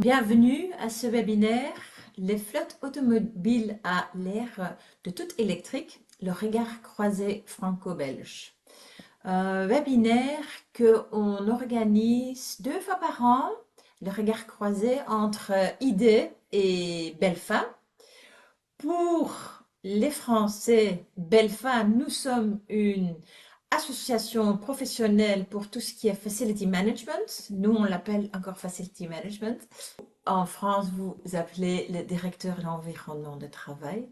Bienvenue à ce webinaire Les flottes automobiles à l'ère de tout électrique, le regard croisé franco-belge. Un webinaire qu'on organise 2 fois par an, le regard croisé entre ID et Belfa. Pour les Français, Belfa, nous sommes une association professionnelle pour tout ce qui est facility management. Nous, on l'appelle encore facility management. En France, vous appelez le directeur de l'environnement de travail.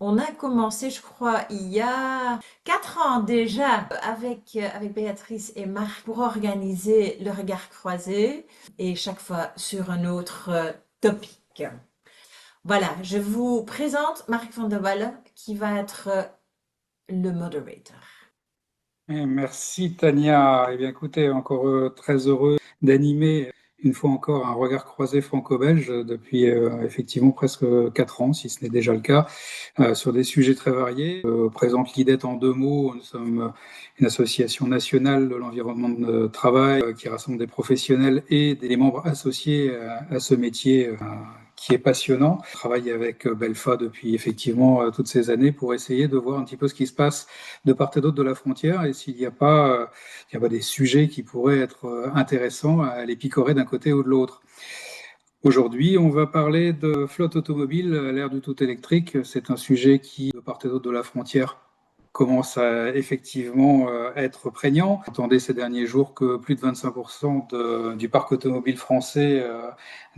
On a commencé, je crois, il y a 4 ans déjà avec Béatrice et Marc pour organiser le regard croisé et chaque fois sur un autre topic. Voilà, je vous présente Marc van der Wallen qui va être le moderator. Merci Tania. Eh bien, écoutez, encore très heureux d'animer une fois encore un regard croisé franco-belge depuis effectivement presque 4 ans, si ce n'est déjà le cas, sur des sujets très variés. Présente l'IDET en 2 mots. Nous sommes une association nationale de l'environnement de travail qui rassemble des professionnels et des membres associés à ce métier qui est passionnant. Je travaille avec Belfa depuis effectivement toutes ces années pour essayer de voir un petit peu ce qui se passe de part et d'autre de la frontière et s'il n'y a pas, des sujets qui pourraient être intéressants à les picorer d'un côté ou de l'autre. Aujourd'hui, on va parler de flotte automobile à l'ère du tout électrique. C'est un sujet qui, de part et d'autre de la frontière, commence à effectivement être prégnant. Vous entendez ces derniers jours que plus de 25% du parc automobile français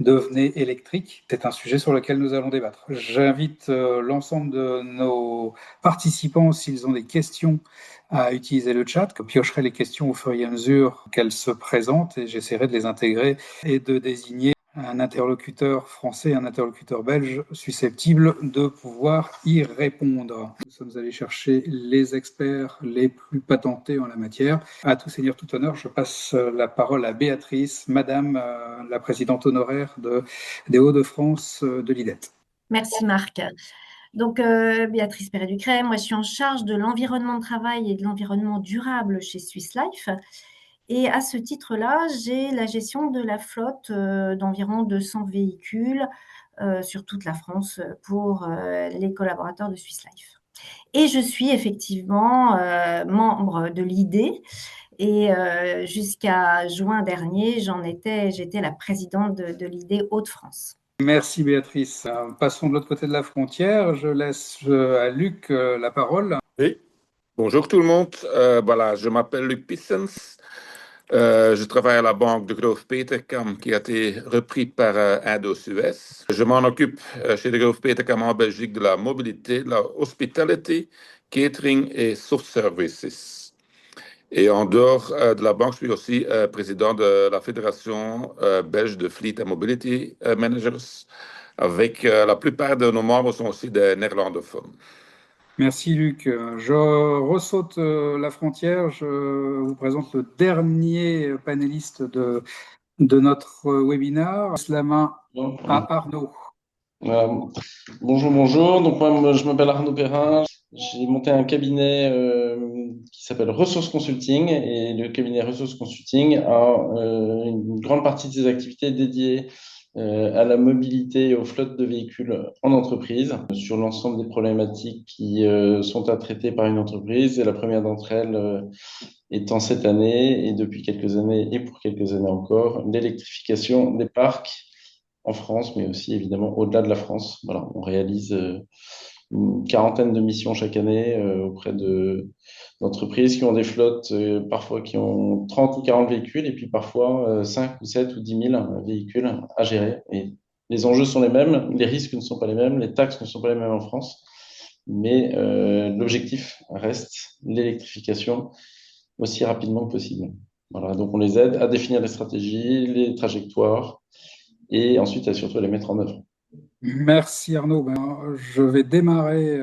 devenait électrique. C'est un sujet sur lequel nous allons débattre. J'invite l'ensemble de nos participants, s'ils ont des questions, à utiliser le chat. Je piocherai les questions au fur et à mesure qu'elles se présentent et j'essaierai de les intégrer et de désigner un interlocuteur français et un interlocuteur belge susceptibles de pouvoir y répondre. Nous sommes allés chercher les experts les plus patentés en la matière. À tout seigneur, tout honneur, je passe la parole à Béatrice, Madame la présidente honoraire des Hauts-de-France de l'IDET. Merci Marc. Donc, Béatrice Perret-Ducret, moi je suis en charge de l'environnement de travail et de l'environnement durable chez Swiss Life. Et à ce titre-là, j'ai la gestion de la flotte d'environ 200 véhicules sur toute la France pour les collaborateurs de Swiss Life. Et je suis effectivement membre de l'ID. Et jusqu'à juin dernier, j'étais la présidente de l'ID Hauts-de-France. Merci Béatrice. Passons de l'autre côté de la frontière. Je laisse à Luc la parole. Oui, bonjour tout le monde. Voilà, je m'appelle Luc Pissens. Je travaille à la banque de Groof Petercam qui a été repris par Indo-Suez. Je m'en occupe chez de Groof Petercam en Belgique de la mobilité, de la hospitality, catering et soft services. Et en dehors de la banque, je suis aussi président de la Fédération belge de Fleet and Mobility Managers, avec la plupart de nos membres sont aussi des néerlandophones. Merci Luc. Je ressaute la frontière. Je vous présente le dernier panéliste de notre webinaire. Je passe la main à Arnaud. Bonjour, bonjour. Donc moi, je m'appelle Arnaud Perrin. J'ai monté un cabinet qui s'appelle Ressources Consulting et le cabinet Ressources Consulting a une grande partie de ses activités dédiées à la mobilité et aux flottes de véhicules en entreprise sur l'ensemble des problématiques qui sont à traiter par une entreprise. Et la première d'entre elles étant cette année et depuis quelques années et pour quelques années encore, l'électrification des parcs en France, mais aussi évidemment au-delà de la France. Voilà, on réalise une quarantaine de missions chaque année auprès d'entreprises qui ont des flottes parfois qui ont 30 ou 40 véhicules et puis parfois 5 ou 7 ou 10 000 véhicules à gérer. Et les enjeux sont les mêmes, les risques ne sont pas les mêmes, les taxes ne sont pas les mêmes en France, mais l'objectif reste l'électrification aussi rapidement que possible. Voilà, donc on les aide à définir les stratégies, les trajectoires et ensuite surtout à les mettre en œuvre. Merci Arnaud. Je vais démarrer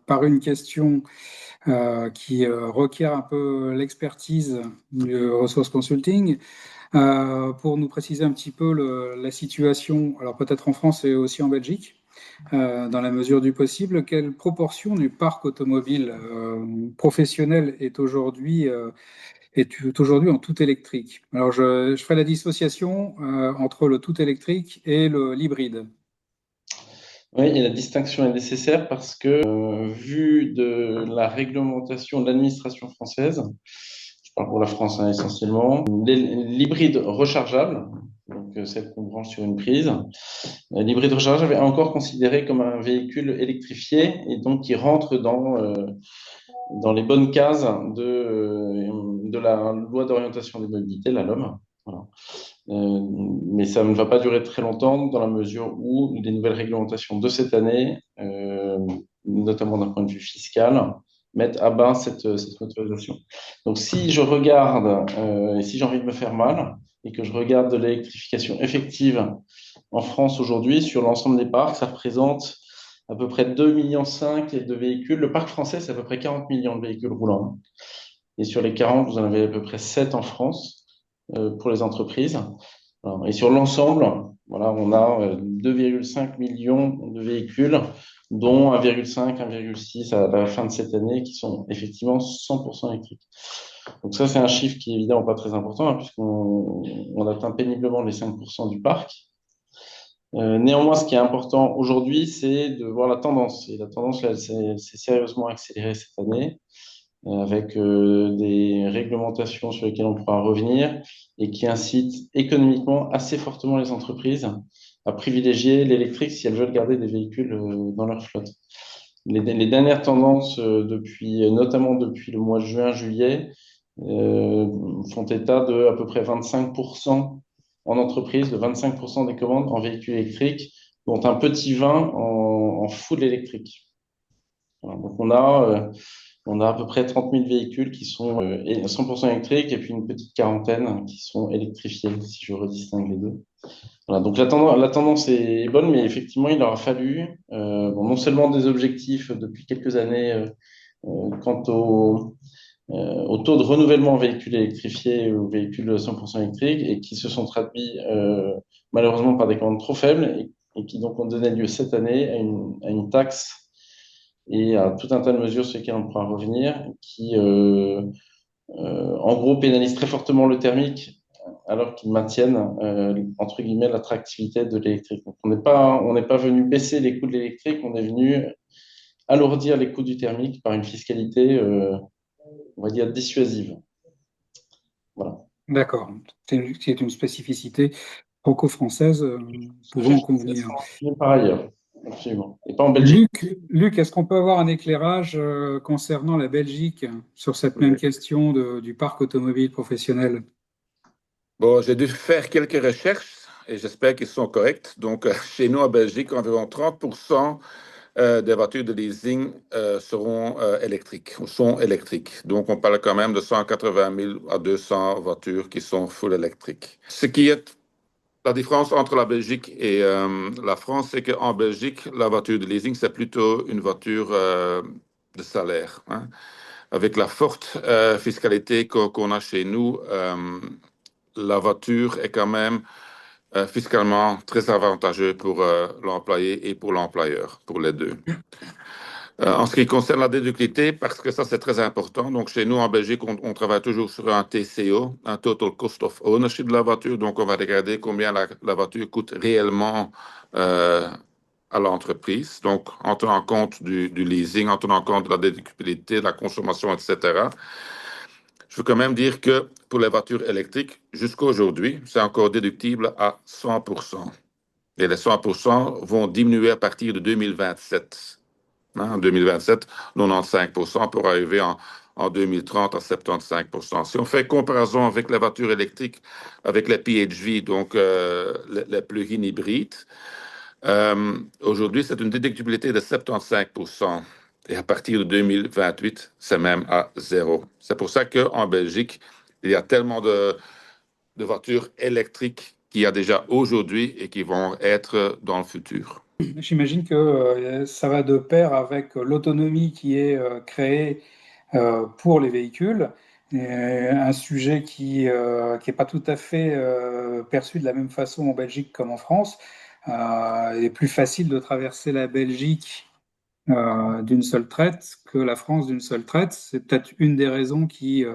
par une question qui requiert un peu l'expertise du Resource Consulting. Pour nous préciser un petit peu la situation, alors peut-être en France et aussi en Belgique, dans la mesure du possible, quelle proportion du parc automobile professionnel est aujourd'hui est aujourd'hui en tout électrique. Alors, je ferai la dissociation entre le tout électrique et l'hybride. Oui, et la distinction est nécessaire parce que, vu de la réglementation de l'administration française, je parle pour la France hein, essentiellement, l'hybride rechargeable, donc celle qu'on branche sur une prise, l'hybride rechargeable est encore considéré comme un véhicule électrifié et donc qui rentre dans les bonnes cases de la loi d'orientation des mobilités, la LOM. Voilà. Mais ça ne va pas durer très longtemps dans la mesure où les nouvelles réglementations de cette année, notamment d'un point de vue fiscal, mettent à bas cette motorisation. Donc si je regarde, et si j'ai envie de me faire mal, et que je regarde de l'électrification effective en France aujourd'hui, sur l'ensemble des parcs, ça représente à peu près 2,5 millions de véhicules. Le parc français, c'est à peu près 40 millions de véhicules roulants. Et sur les 40, vous en avez à peu près 7 en France pour les entreprises. Alors, et sur l'ensemble, voilà, on a 2,5 millions de véhicules, dont 1,5, 1,6 à la fin de cette année, qui sont effectivement 100% électriques. Donc ça, c'est un chiffre qui est évidemment pas très important, hein, puisqu'on atteint péniblement les 5% du parc. Néanmoins, ce qui est important aujourd'hui, c'est de voir la tendance. Et la tendance, là, elle s'est sérieusement accélérée cette année, avec des réglementations sur lesquelles on pourra revenir et qui incitent économiquement assez fortement les entreprises à privilégier l'électrique si elles veulent garder des véhicules dans leur flotte. Les dernières tendances, notamment depuis le mois de juin, juillet, font état de à peu près 25% en entreprise, de 25% des commandes en véhicules électriques, dont un petit 20 en full électrique. Voilà, donc on a à peu près 30 000 véhicules qui sont 100% électriques et puis une petite quarantaine qui sont électrifiés, si je redistingue les deux. Voilà, donc la tendance est bonne, mais effectivement, il aura fallu non seulement des objectifs depuis quelques années quant au taux de renouvellement véhicules électrifiés ou véhicules 100% électriques et qui se sont traduits malheureusement par des commandes trop faibles et qui donc ont donné lieu cette année à une taxe et à tout un tas de mesures sur lesquelles on pourra revenir qui, en gros, pénalisent très fortement le thermique alors qu'ils maintiennent, entre guillemets, l'attractivité de l'électrique. Donc, on n'est pas venu baisser les coûts de l'électrique, on est venu alourdir les coûts du thermique par une fiscalité, on va dire, dissuasive. Voilà. D'accord. C'est une spécificité franco-française, pouvant en convenir. Par ailleurs, absolument. Et pas en Belgique. Luc, est-ce qu'on peut avoir un éclairage concernant la Belgique sur cette même question du parc automobile professionnel? Bon, j'ai dû faire quelques recherches et j'espère qu'ils sont corrects. Donc, chez nous en Belgique, environ 30% des voitures de leasing seront électriques ou sont électriques. Donc, on parle quand même de 180 000 à 200 voitures qui sont full électriques. Ce qui est la différence entre la Belgique et la France, c'est qu'en Belgique, la voiture de leasing, c'est plutôt une voiture de salaire. Hein. Avec la forte fiscalité qu'on a chez nous, la voiture est quand même fiscalement très avantageuse pour l'employé et pour l'employeur, pour les deux. En ce qui concerne la déductibilité, parce que ça c'est très important, donc chez nous en Belgique, on travaille toujours sur un TCO, un Total Cost of Ownership de la voiture, donc on va regarder combien la voiture coûte réellement à l'entreprise, donc en tenant compte du leasing, en tenant compte de la déductibilité, de la consommation, etc. Je veux quand même dire que pour les voitures électriques, jusqu'à aujourd'hui, c'est encore déductible à 100%. Et les 100% vont diminuer à partir de 2027. En 2027, 95% pour arriver en 2030 à 75%. Si on fait comparaison avec les voitures électriques, avec les PHV, donc les plug-in hybrides, aujourd'hui, c'est une déductibilité de 75%. Et à partir de 2028, c'est même à zéro. C'est pour ça qu'en Belgique, il y a tellement de voitures électriques qu'il y a déjà aujourd'hui et qui vont être dans le futur. J'imagine que ça va de pair avec l'autonomie qui est créée pour les véhicules, un sujet qui est pas tout à fait perçu de la même façon en Belgique comme en France. Il est plus facile de traverser la Belgique d'une seule traite que la France d'une seule traite. C'est peut-être une des raisons qui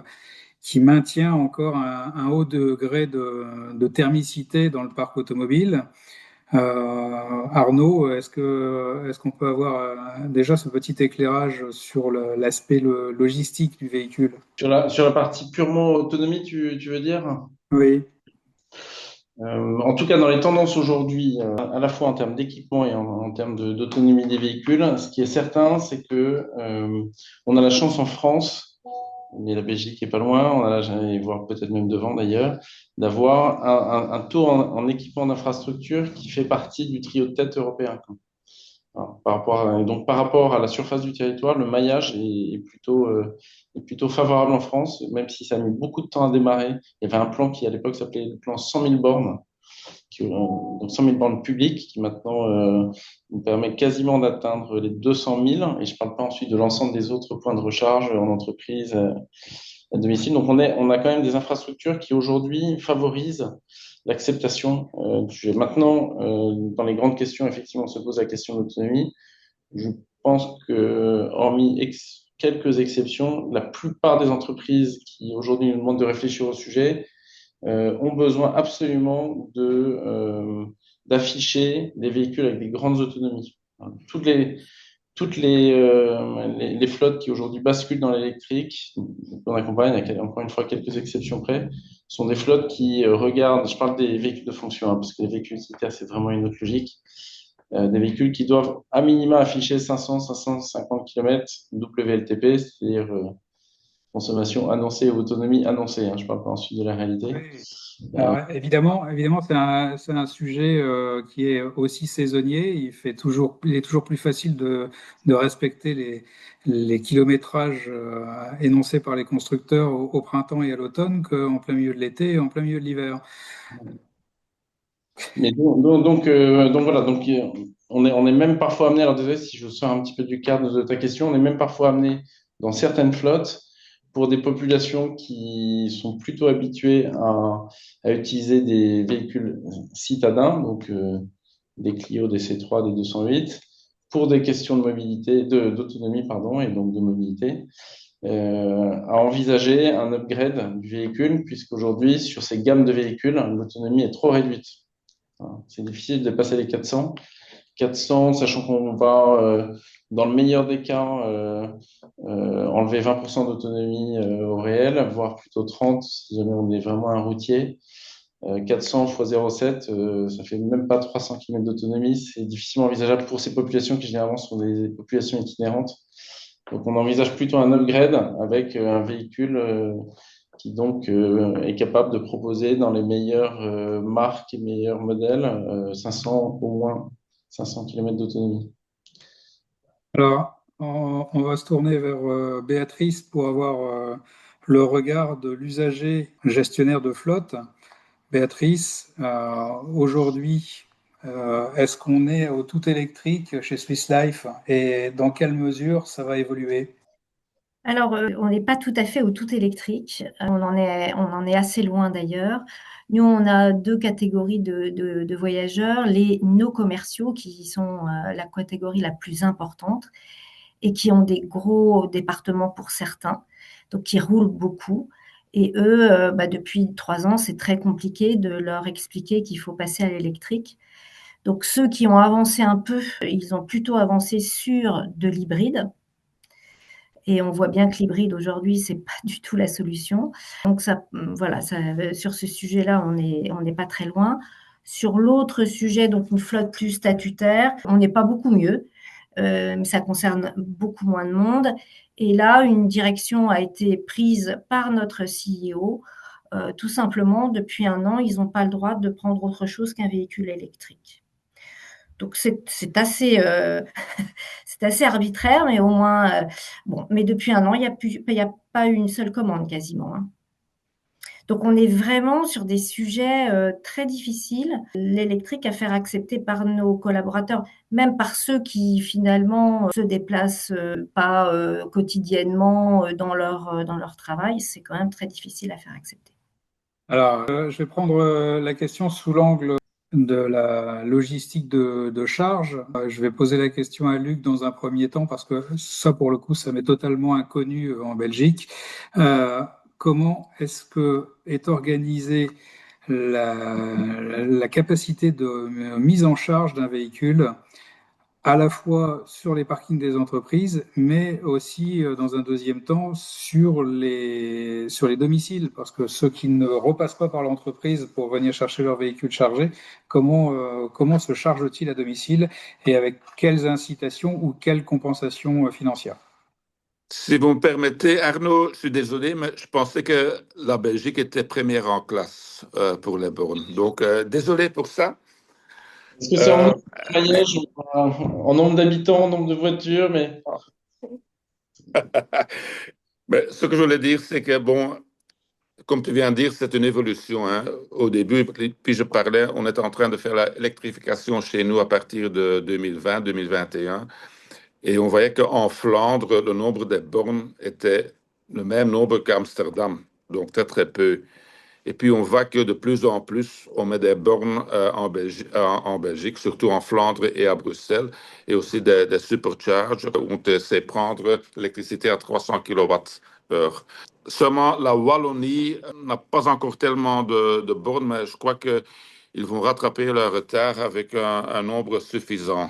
qui maintient encore un haut degré de thermicité dans le parc automobile. Arnaud, est-ce qu'on peut avoir déjà ce petit éclairage sur l'aspect logistique du véhicule? Sur la partie purement autonomie, tu veux dire? Oui, En tout cas, dans les tendances aujourd'hui, à la fois en termes d'équipement et en termes d'autonomie des véhicules, ce qui est certain, c'est que on a la chance en France, mais la Belgique est pas loin, on a et voire peut-être même devant d'ailleurs, d'avoir un taux en équipement d'infrastructure qui fait partie du trio de tête européen, quoi. Alors, donc par rapport à la surface du territoire, le maillage est plutôt favorable en France, même si ça a mis beaucoup de temps à démarrer. Il y avait un plan qui à l'époque s'appelait le plan 100 000 bornes, donc 100 000 bornes publiques, qui maintenant nous permet quasiment d'atteindre les 200 000. Et je ne parle pas ensuite de l'ensemble des autres points de recharge en entreprise, à domicile. Donc on a quand même des infrastructures qui aujourd'hui favorisent l'acceptation du sujet. Maintenant, dans les grandes questions, effectivement, on se pose la question de l'autonomie. Je pense que, hormis quelques exceptions, la plupart des entreprises qui aujourd'hui nous demandent de réfléchir au sujet ont besoin absolument d'afficher des véhicules avec des grandes autonomies. Les flottes qui aujourd'hui basculent dans l'électrique, on accompagne, encore une fois quelques exceptions près, sont des flottes qui regardent, je parle des véhicules de fonction, parce que les véhicules utilitaires, c'est vraiment une autre logique, des véhicules qui doivent à minima afficher 500-550 km WLTP, c'est-à-dire consommation annoncée ou autonomie annoncée, je ne parle pas ensuite de la réalité. oui. Alors, évidemment, c'est un sujet qui est aussi saisonnier. Il est toujours plus facile de respecter les kilométrages énoncés par les constructeurs au printemps et à l'automne qu'en plein milieu de l'été et en plein milieu de l'hiver. Mais donc voilà, on est même parfois amené, alors désolé si je sors un petit peu du cadre de ta question, on est même parfois amené dans certaines flottes pour des populations qui sont plutôt habituées à utiliser des véhicules citadins, donc des Clio, des C3, des 208, pour des questions de mobilité, d'autonomie, pardon, et donc de mobilité, à envisager un upgrade du véhicule, puisqu'aujourd'hui, sur ces gammes de véhicules, l'autonomie est trop réduite. C'est difficile de passer les 400. 400, sachant qu'on va, dans le meilleur des cas, enlever 20% d'autonomie au réel, voire plutôt 30 si jamais on est vraiment un routier. 400 x 0,7, ça fait même pas 300 km d'autonomie. C'est difficilement envisageable pour ces populations qui généralement sont des populations itinérantes. Donc on envisage plutôt un upgrade avec un véhicule qui donc est capable de proposer dans les meilleures marques et meilleurs modèles 500 au moins 500 km d'autonomie. Alors, on va se tourner vers Béatrice pour avoir le regard de l'usager gestionnaire de flotte. Béatrice, aujourd'hui, est-ce qu'on est au tout électrique chez Swiss Life et dans quelle mesure ça va évoluer? Alors, on n'est pas tout à fait au tout électrique. On en est assez loin d'ailleurs. Nous, on a deux catégories de voyageurs. Nos commerciaux, qui sont la catégorie la plus importante et qui ont des gros départements pour certains, donc qui roulent beaucoup. Et eux, depuis 3 ans, c'est très compliqué de leur expliquer qu'il faut passer à l'électrique. Donc, ceux qui ont avancé un peu, ils ont plutôt avancé sur de l'hybride. Et on voit bien que l'hybride aujourd'hui, c'est pas du tout la solution. Donc voilà, sur ce sujet-là, on n'est pas très loin. Sur l'autre sujet, donc une flotte plus statutaire, on n'est pas beaucoup mieux, mais ça concerne beaucoup moins de monde. Et là, une direction a été prise par notre CEO. Tout simplement, depuis 1 an, ils n'ont pas le droit de prendre autre chose qu'un véhicule électrique. Donc c'est assez, c'est assez arbitraire, mais au moins, bon. Mais depuis 1 an, il y a pas eu une seule commande quasiment. Donc on est vraiment sur des sujets très difficiles. L'électrique à faire accepter par nos collaborateurs, même par ceux qui finalement se déplacent pas quotidiennement dans leur travail, c'est quand même très difficile à faire accepter. Alors, je vais prendre la question sous l'angle de la logistique de charge. Je vais poser la question à Luc dans un premier temps parce que ça, pour le coup, ça m'est totalement inconnu en Belgique. comment est-ce que est organisée la capacité de mise en charge d'un véhicule à la fois sur les parkings des entreprises, mais aussi dans un deuxième temps sur les domiciles, parce que ceux qui ne repassent pas par l'entreprise pour venir chercher leur véhicule chargé, comment se charge-t-il à domicile et avec quelles incitations ou quelles compensations financières? Si vous me permettez, Arnaud, je suis désolé, mais je pensais que la Belgique était première en classe pour les bornes. Donc, désolé pour ça. Est-ce que c'est en Euh, nombre de voyages, en nombre d'habitants, en nombre de voitures, mais mais ce que je voulais dire, c'est que, bon, comme tu viens de dire, c'est une évolution, hein. Au début, puis je parlais, on est en train de faire l'électrification chez nous à partir de 2020, 2021. Et on voyait qu'en Flandre, le nombre des bornes était le même nombre qu'Amsterdam, donc très très peu. Et puis on voit que de plus en plus, on met des bornes en Belgique, surtout en Flandre et à Bruxelles, et aussi des supercharges où on te sait prendre l'électricité à 300 kWh. Seulement, la Wallonie n'a pas encore tellement de bornes, mais je crois qu'ils vont rattraper leur retard avec un nombre suffisant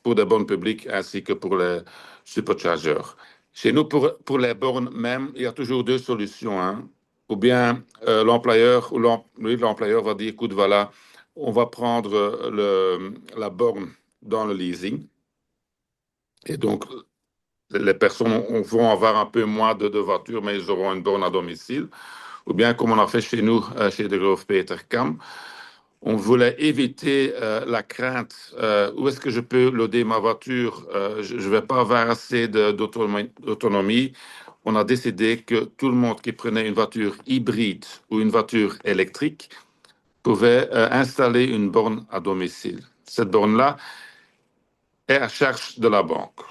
pour des bornes publiques ainsi que pour les superchargeurs. Chez nous, pour les bornes même, il y a toujours deux solutions, hein. Ou bien l'employeur oui, l'employeur va dire, écoute, voilà, on va prendre la borne dans le leasing. Et donc, les personnes vont avoir un peu moins de voitures, mais ils auront une borne à domicile. Ou bien, comme on a fait chez nous, chez De Groof Petercam, on voulait éviter la crainte, où est-ce que je peux loader ma voiture? Je ne vais pas avoir assez d'autonomie. On a décidé que tout le monde qui prenait une voiture hybride ou une voiture électrique pouvait installer une borne à domicile. Cette borne-là est à charge de la banque.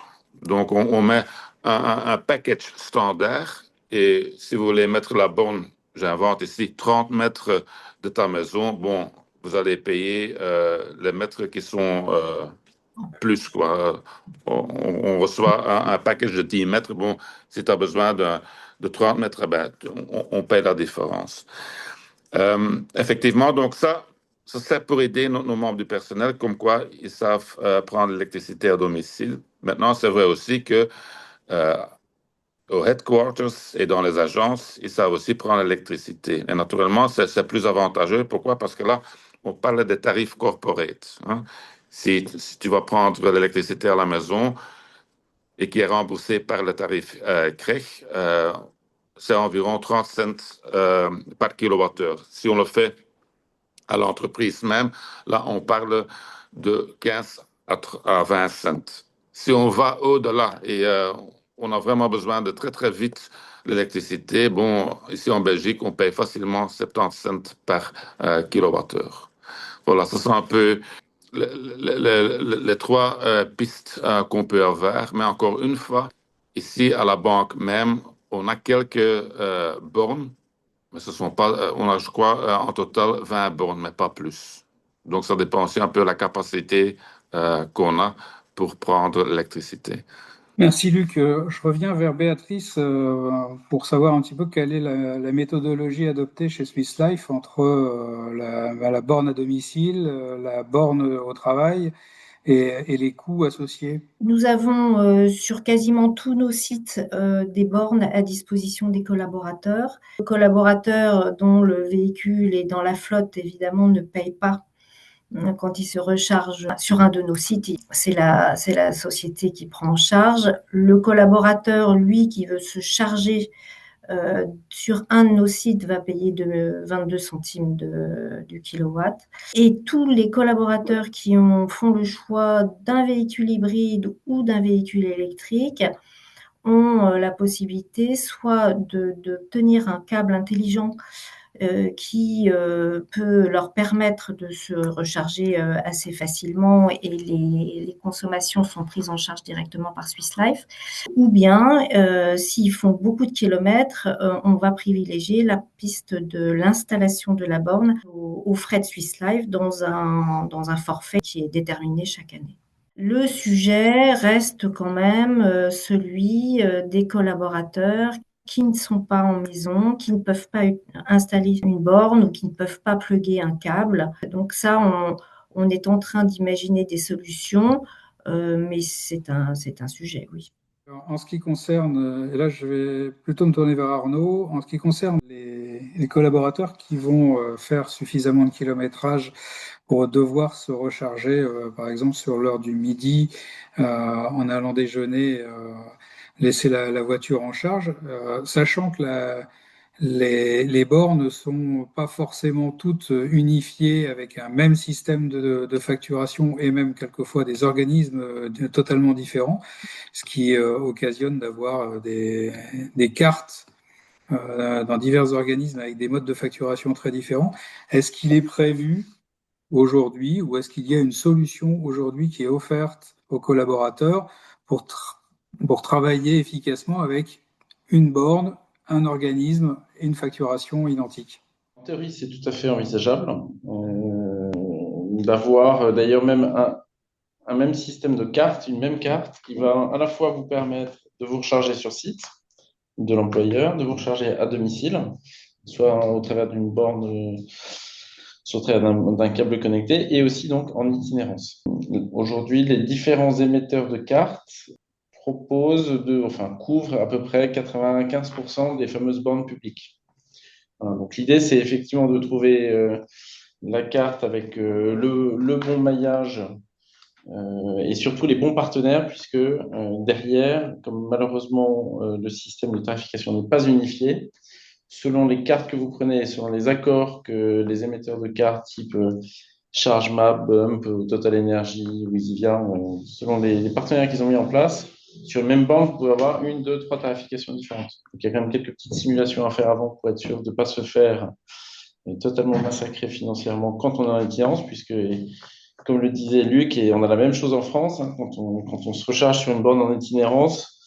Donc, on met un package standard et si vous voulez mettre la borne, j'invente ici 30 mètres de ta maison, bon, vous allez payer les mètres qui sont plus, quoi. On reçoit un package de 10 mètres. Bon, si tu as besoin de 30 mètres, ben, on paye la différence. Effectivement, donc ça c'est pour aider nos membres du personnel, comme quoi ils savent prendre l'électricité à domicile. Maintenant, c'est vrai aussi que euh, au headquarters et dans les agences, ils savent aussi prendre l'électricité. Et naturellement, c'est plus avantageux. Pourquoi? Parce que là, on parle des tarifs corporate, hein. Si tu vas prendre l'électricité à la maison et qui est remboursé par le tarif CREG, c'est environ 30 cents par kilowattheure. Si on le fait à l'entreprise même, là, on parle de 15 à 20 cents. Si on va au-delà et on a vraiment besoin de très, très vite l'électricité, bon, ici en Belgique, on paye facilement 70 cents par kilowattheure. Voilà, ce sont un peu les trois pistes qu'on peut avoir. Mais encore une fois, ici à la banque même, on a quelques bornes mais ce sont pas, on a, je crois, en total 20 bornes, mais pas plus. Donc, ça dépend aussi un peu de la capacité qu'on a pour prendre l'électricité. Merci Luc. Je reviens vers Béatrice pour savoir un petit peu quelle est la méthodologie adoptée chez Swiss Life entre la borne à domicile, la borne au travail et les coûts associés. Nous avons sur quasiment tous nos sites des bornes à disposition des collaborateurs. Les collaborateurs dont le véhicule est dans la flotte, évidemment, ne payent pas quand il se recharge sur un de nos sites. C'est la société qui prend en charge. Le collaborateur, lui, qui veut se charger sur un de nos sites va payer de 22 centimes du kilowatt. Et tous les collaborateurs qui font le choix d'un véhicule hybride ou d'un véhicule électrique ont la possibilité soit d'obtenir un câble intelligent qui peut leur permettre de se recharger assez facilement et les consommations sont prises en charge directement par Swiss Life. Ou bien, s'ils font beaucoup de kilomètres, on va privilégier la piste de l'installation de la borne aux frais de Swiss Life dans un forfait qui est déterminé chaque année. Le sujet reste quand même celui des collaborateurs qui ne sont pas en maison, qui ne peuvent pas installer une borne ou qui ne peuvent pas plugger un câble. Donc ça, on est en train d'imaginer des solutions, mais c'est un sujet, oui. Alors, en ce qui concerne, et là je vais plutôt me tourner vers Arnaud, en ce qui concerne les collaborateurs qui vont faire suffisamment de kilométrage pour devoir se recharger, par exemple sur l'heure du midi, en allant déjeuner, laisser la voiture en charge, sachant que les bornes ne sont pas forcément toutes unifiées avec un même système de facturation et même quelquefois des organismes totalement différents, ce qui occasionne d'avoir des cartes dans divers organismes avec des modes de facturation très différents. Est-ce qu'il est prévu aujourd'hui, ou est-ce qu'il y a une solution aujourd'hui qui est offerte aux collaborateurs pour, pour travailler efficacement avec une borne, un organisme et une facturation identique? En théorie, c'est tout à fait envisageable d'avoir d'ailleurs même un même système de carte, une même carte qui va à la fois vous permettre de vous recharger sur site de l'employeur, de vous recharger à domicile, soit au travers d'une borne, soit au travers d'un câble connecté, et aussi donc en itinérance. Aujourd'hui, les différents émetteurs de cartes couvrent à peu près 95% des fameuses bornes publiques. Voilà, donc l'idée, c'est effectivement de trouver la carte avec le bon maillage et surtout les bons partenaires, puisque derrière, comme malheureusement le système de tarification n'est pas unifié, selon les cartes que vous prenez, selon les accords que les émetteurs de cartes type ChargeMap, Bump, Total Energy, Wizivia, selon les partenaires qu'ils ont mis en place, sur une même banque, vous pouvez avoir une, deux, trois tarifications différentes. Donc, il y a quand même quelques petites simulations à faire avant pour être sûr de ne pas se faire totalement massacrer financièrement quand on est en itinérance, puisque, comme le disait Luc, et on a la même chose en France, hein, quand on se recharge sur une borne en itinérance,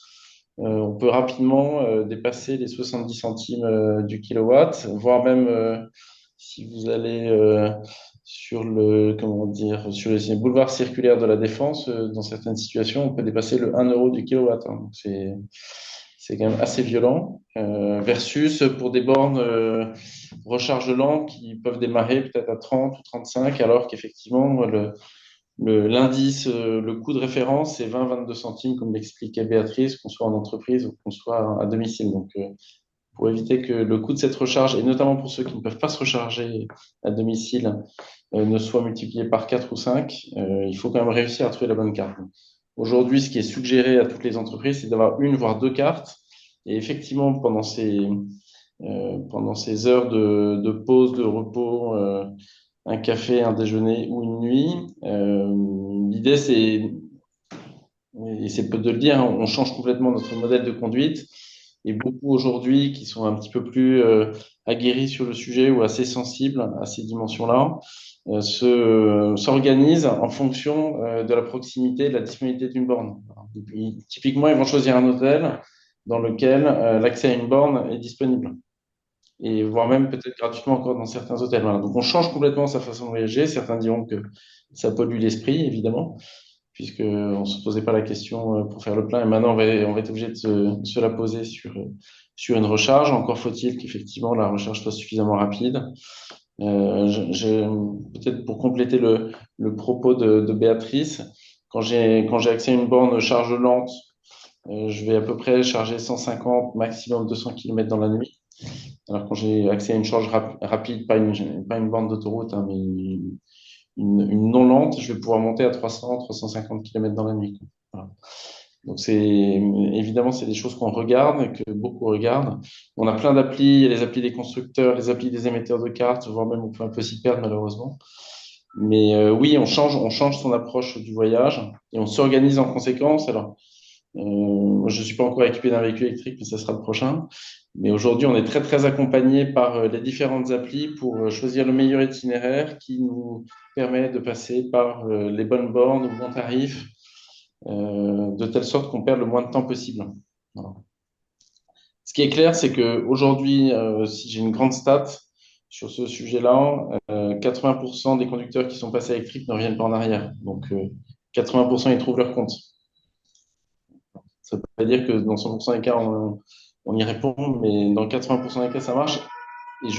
on peut rapidement dépasser les 70 centimes du kilowatt, voire même si vous allez sur sur les boulevards circulaires de la Défense, dans certaines situations, on peut dépasser le 1 euro du kilowatt. Hein. Donc c'est quand même assez violent, versus pour des bornes recharge lente qui peuvent démarrer peut-être à 30 ou 35, alors qu'effectivement, l'indice, le coût de référence, c'est 20-22 centimes, comme l'expliquait Béatrice, qu'on soit en entreprise ou qu'on soit à domicile. Donc, pour éviter que le coût de cette recharge, et notamment pour ceux qui ne peuvent pas se recharger à domicile, ne soit multiplié par 4 ou 5, il faut quand même réussir à trouver la bonne carte. Aujourd'hui, ce qui est suggéré à toutes les entreprises, c'est d'avoir une, voire deux cartes. Et effectivement, pendant ces heures de pause, de repos, un café, un déjeuner ou une nuit, l'idée, c'est peu de le dire, on change complètement notre modèle de conduite. Et beaucoup aujourd'hui qui sont un petit peu plus aguerris sur le sujet ou assez sensibles à ces dimensions-là, s'organisent en fonction de la proximité, de la disponibilité d'une borne. Typiquement, ils vont choisir un hôtel dans lequel l'accès à une borne est disponible, et voire même peut-être gratuitement encore dans certains hôtels. Voilà. Donc on change complètement sa façon de voyager. Certains diront que ça pollue l'esprit, évidemment, puisqu'on ne se posait pas la question pour faire le plein, et maintenant on va être obligé de se la poser sur une recharge. Encore faut-il qu'effectivement la recharge soit suffisamment rapide. Peut-être pour compléter le propos de Béatrice, quand j'ai accès à une borne charge lente, je vais à peu près charger 150, maximum 200 km dans la nuit. Alors quand j'ai accès à une charge rapide, pas une borne d'autoroute, hein, mais une non lente, je vais pouvoir monter à 300, 350 km dans la nuit. Voilà. Donc évidemment, c'est des choses qu'on regarde, que beaucoup regardent. On a plein d'applis, il y a les applis des constructeurs, les applis des émetteurs de cartes, voire même on peut un peu s'y perdre malheureusement. Mais oui, on change son approche du voyage et on s'organise en conséquence. Alors, je ne suis pas encore équipé d'un véhicule électrique, mais ça sera le prochain. Mais aujourd'hui, on est très, très accompagné par les différentes applis pour choisir le meilleur itinéraire qui nous permet de passer par les bonnes bornes, au bon tarif, de telle sorte qu'on perd le moins de temps possible. Voilà. Ce qui est clair, c'est qu'aujourd'hui, si j'ai une grande stat sur ce sujet-là, 80% des conducteurs qui sont passés électriques ne reviennent pas en arrière. Donc, 80%, ils trouvent leur compte. Ça ne veut pas dire que dans 100% des cas, on y répond, mais dans 80% des cas, ça marche. Et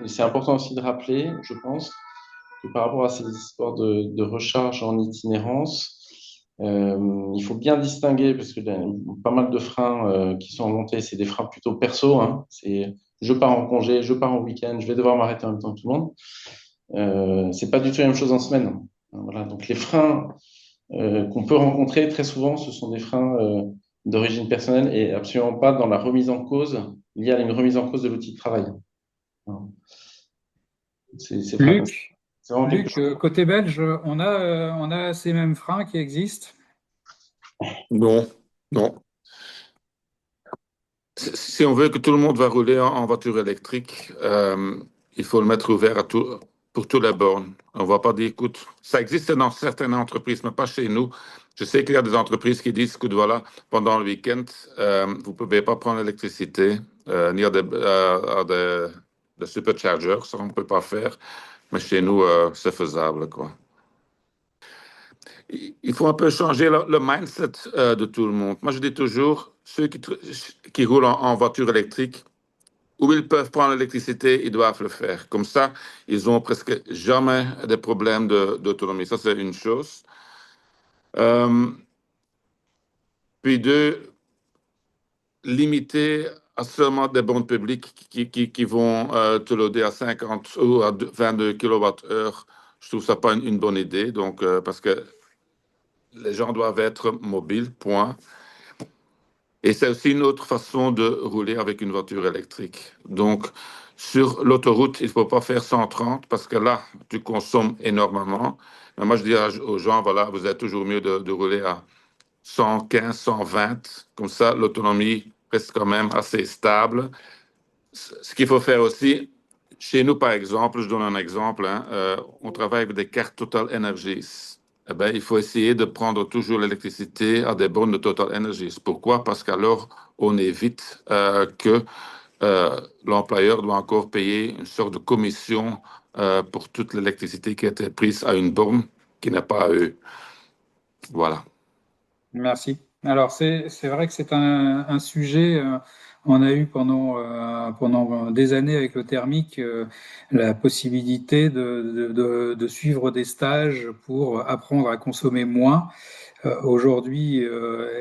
c'est important aussi de rappeler, je pense, que par rapport à ces histoires de recharge en itinérance, il faut bien distinguer, parce que pas mal de freins qui sont montés, c'est des freins plutôt perso, hein. C'est je pars en congé, je pars en week-end, je vais devoir m'arrêter en même temps que tout le monde. C'est pas du tout la même chose en semaine, hein. Voilà. Donc les freins qu'on peut rencontrer très souvent, ce sont des freins d'origine personnelle et absolument pas dans la remise en cause, liée à une remise en cause de l'outil de travail. Voilà. C'est vraiment Luc, quelque Luc, chose. côté belge, on a ces mêmes freins qui existent. Non, non. Si on veut que tout le monde va rouler en voiture électrique, il faut le mettre ouvert pour toutes les bornes. On ne va pas dire, écoute, ça existe dans certaines entreprises, mais pas chez nous. Je sais qu'il y a des entreprises qui disent, écoute, voilà, pendant le week-end, vous ne pouvez pas prendre l'électricité, ni à des superchargers, ça on ne peut pas faire. Mais chez nous, c'est faisable, quoi. Il faut un peu changer le mindset de tout le monde. Moi, je dis toujours, ceux qui roulent en voiture électrique, où ils peuvent prendre l'électricité, ils doivent le faire. Comme ça, ils ont presque jamais des problèmes d'autonomie. Ça, c'est une chose. Euh, Puis deux, limiter à seulement des bornes publiques qui vont te loader à 50 ou à 22 kWh. Je trouve ça pas une bonne idée. Donc, parce que les gens doivent être mobiles, point. Et c'est aussi une autre façon de rouler avec une voiture électrique. Donc, sur l'autoroute, il ne faut pas faire 130 parce que là, tu consommes énormément. Mais moi, je dis aux gens, voilà, vous êtes toujours mieux de rouler à 115, 120. Comme ça, l'autonomie reste quand même assez stable. Ce qu'il faut faire aussi, chez nous, par exemple, je donne un exemple, hein, on travaille avec des cartes Total Energies. Eh ben, il faut essayer de prendre toujours l'électricité à des bornes de Total Energies. Pourquoi? Parce qu'alors, on évite que l'employeur doit encore payer une sorte de commission pour toute l'électricité qui a été prise à une borne qui n'est pas à eux. Voilà. Merci. Alors, c'est vrai que c'est un sujet, on a eu pendant des années avec le thermique la possibilité de suivre des stages pour apprendre à consommer moins. Aujourd'hui,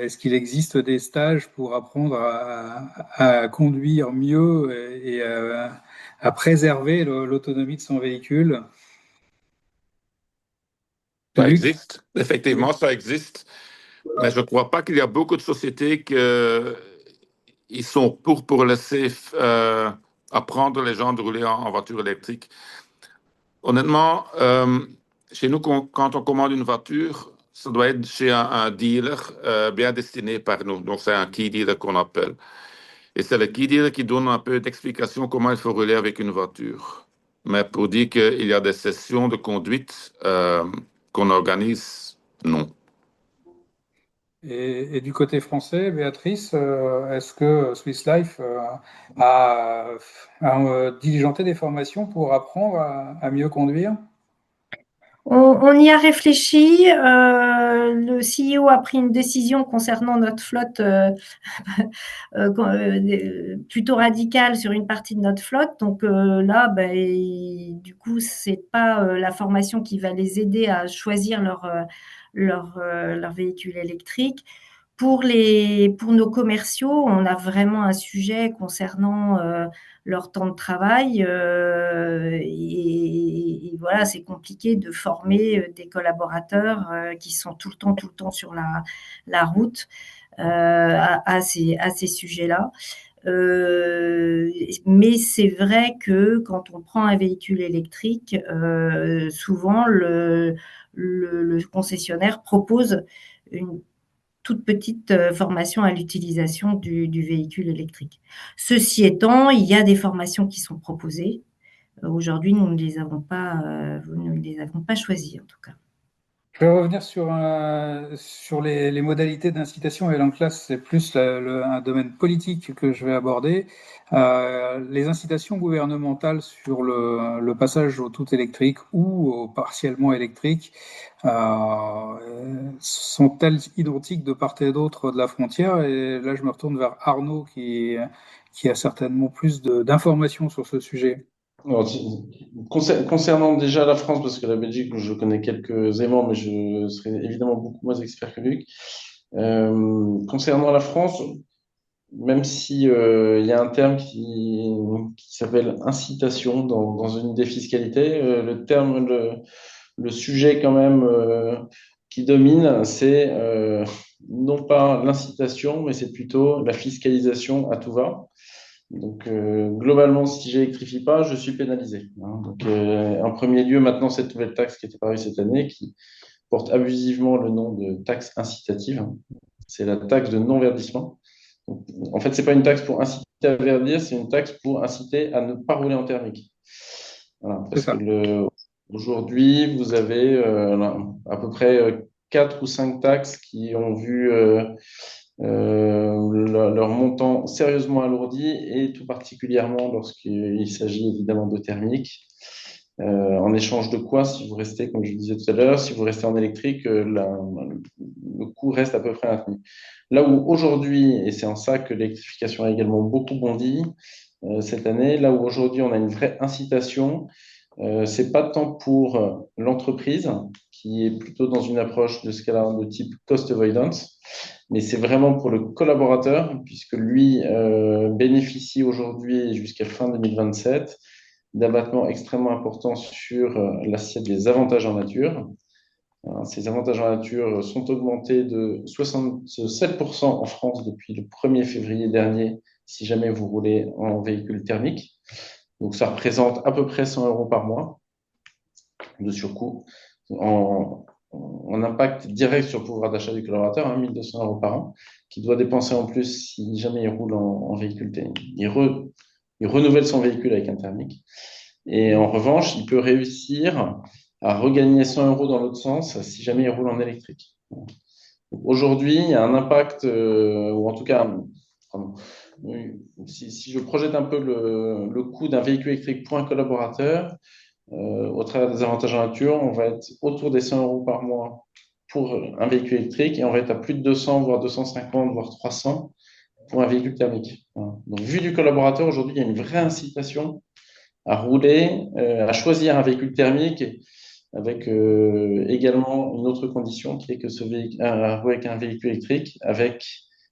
est-ce qu'il existe des stages pour apprendre à conduire mieux et à préserver l'autonomie de son véhicule? Ça Luc? existe, effectivement, ça existe. Mais je ne crois pas qu'il y a beaucoup de sociétés qui sont pour laisser apprendre les gens de rouler en voiture électrique. Honnêtement, chez nous, quand on commande une voiture, ça doit être chez un dealer bien destiné par nous. Donc, c'est un key dealer qu'on appelle. Et c'est le key dealer qui donne un peu d'explication comment il faut rouler avec une voiture. Mais pour dire qu'il y a des sessions de conduite qu'on organise, non. Et du côté français, Béatrice, est-ce que Swiss Life a, diligenté des formations pour apprendre à mieux conduire? On y a réfléchi. Le CEO a pris une décision concernant notre flotte plutôt radicale sur une partie de notre flotte. Donc là, ben, du coup, c'est pas la formation qui va les aider à choisir leur véhicule électrique. Pour nos commerciaux, on a vraiment un sujet concernant leur temps de travail et voilà, c'est compliqué de former des collaborateurs qui sont tout le temps sur la route à ces sujets-là. Mais c'est vrai que quand on prend un véhicule électrique, souvent le concessionnaire propose une toute petite formation à l'utilisation du véhicule électrique. Ceci étant, il y a des formations qui sont proposées. Aujourd'hui, nous ne les avons pas choisies en tout cas. Je vais revenir sur les modalités d'incitation, et donc là, c'est plus un domaine politique que je vais aborder. Les incitations gouvernementales sur le passage au tout électrique ou au partiellement électrique sont-elles identiques de part et d'autre de la frontière? Et là, je me retourne vers Arnaud qui a certainement plus d'informations sur ce sujet. Alors, concernant déjà la France, parce que la Belgique, je connais quelques éléments, mais je serai évidemment beaucoup moins expert que Luc. Concernant la France, même si il y a un terme qui s'appelle incitation dans une des fiscalités, le sujet quand même qui domine, c'est non pas l'incitation, mais c'est plutôt la fiscalisation à tout va. Donc, globalement, si j'électrifie pas, je suis pénalisé, hein. Donc, en premier lieu, maintenant, cette nouvelle taxe qui était parue cette année, qui porte abusivement le nom de taxe incitative, hein. C'est la taxe de non-verdissement. Donc, en fait, c'est pas une taxe pour inciter à verdir, c'est une taxe pour inciter à ne pas rouler en thermique. Voilà, C'est parce que ça. aujourd'hui, vous avez à peu près 4 ou 5 taxes qui ont vu leur montant sérieusement alourdi, et tout particulièrement lorsqu'il s'agit évidemment de thermique. En échange de quoi, si vous restez, comme je disais tout à l'heure, si vous restez en électrique, le coût reste à peu près maintenu. Là où aujourd'hui, et c'est en ça que l'électrification a également beaucoup bondi cette année, là où aujourd'hui on a une vraie incitation, c'est pas tant pour l'entreprise, qui est plutôt dans une approche de ce qu'elle a de type cost avoidance, mais c'est vraiment pour le collaborateur, puisque lui bénéficie aujourd'hui jusqu'à fin 2027 d'abattements extrêmement importants sur l'assiette des avantages en nature. Ces avantages en nature sont augmentés de 67% en France depuis le 1er février dernier, si jamais vous roulez en véhicule thermique. Donc ça représente à peu près 100 euros par mois de surcoût en impact direct sur le pouvoir d'achat du collaborateur, hein, 1 200 euros par an, qui doit dépenser en plus si jamais il roule en véhicule thermique. Il renouvelle son véhicule avec un thermique. Et en revanche, il peut réussir à regagner 100 euros dans l'autre sens si jamais il roule en électrique. Aujourd'hui, il y a un impact, ou en tout cas, pardon, si je projette un peu le coût d'un véhicule électrique pour un collaborateur, au travers des avantages en nature, on va être autour des 100 euros par mois pour un véhicule électrique, et on va être à plus de 200, voire 250, voire 300 pour un véhicule thermique. Voilà. Donc, vu du collaborateur, aujourd'hui, il y a une vraie incitation à rouler, à choisir un véhicule thermique, avec également une autre condition qui est que ce véhicule, avec un véhicule électrique, avec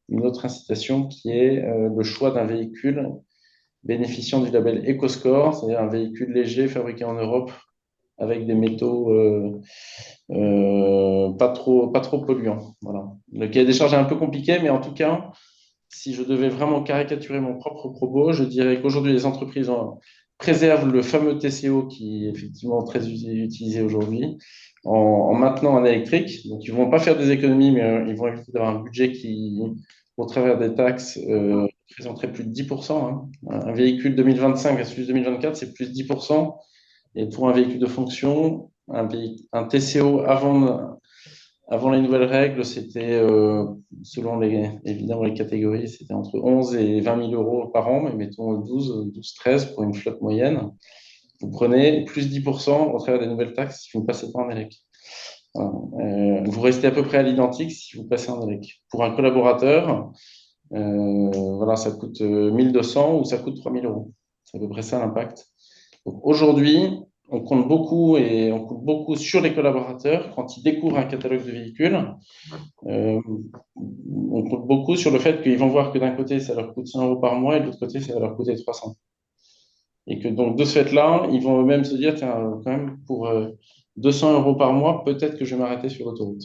une autre incitation qui est le choix d'un véhicule bénéficiant du label EcoScore, c'est-à-dire un véhicule léger fabriqué en Europe avec des métaux pas trop polluants. Voilà. Le cahier des charges est un peu compliqué, mais en tout cas, si je devais vraiment caricaturer mon propre propos, je dirais qu'aujourd'hui, les entreprises préservent le fameux TCO qui est effectivement très utilisé aujourd'hui en maintenant un électrique. Donc, ils ne vont pas faire des économies, mais ils vont éviter d'avoir un budget qui, au travers des taxes, représenterait plus de 10%, hein. Un véhicule 2025 versus 2024, c'est plus de 10%. Et pour un véhicule de fonction, un TCO avant les nouvelles règles, c'était, selon évidemment les catégories, c'était entre 11 et 20 000 euros par an, mais mettons 12, 13 pour une flotte moyenne. Vous prenez plus 10% au travers des nouvelles taxes si vous ne passez pas en élec. Voilà. Vous restez à peu près à l'identique si vous passez en élec. Pour un collaborateur, voilà, ça coûte 1200 ou ça coûte 3000 euros. C'est à peu près ça l'impact. Donc aujourd'hui, on compte beaucoup sur les collaborateurs quand ils découvrent un catalogue de véhicules. On compte beaucoup sur le fait qu'ils vont voir que d'un côté, ça leur coûte 100 euros par mois, et de l'autre côté, ça va leur coûter 300. Et que donc, de ce fait-là, ils vont eux-mêmes se dire, tiens, quand même, pour 200 euros par mois, peut-être que je vais m'arrêter sur l'autoroute.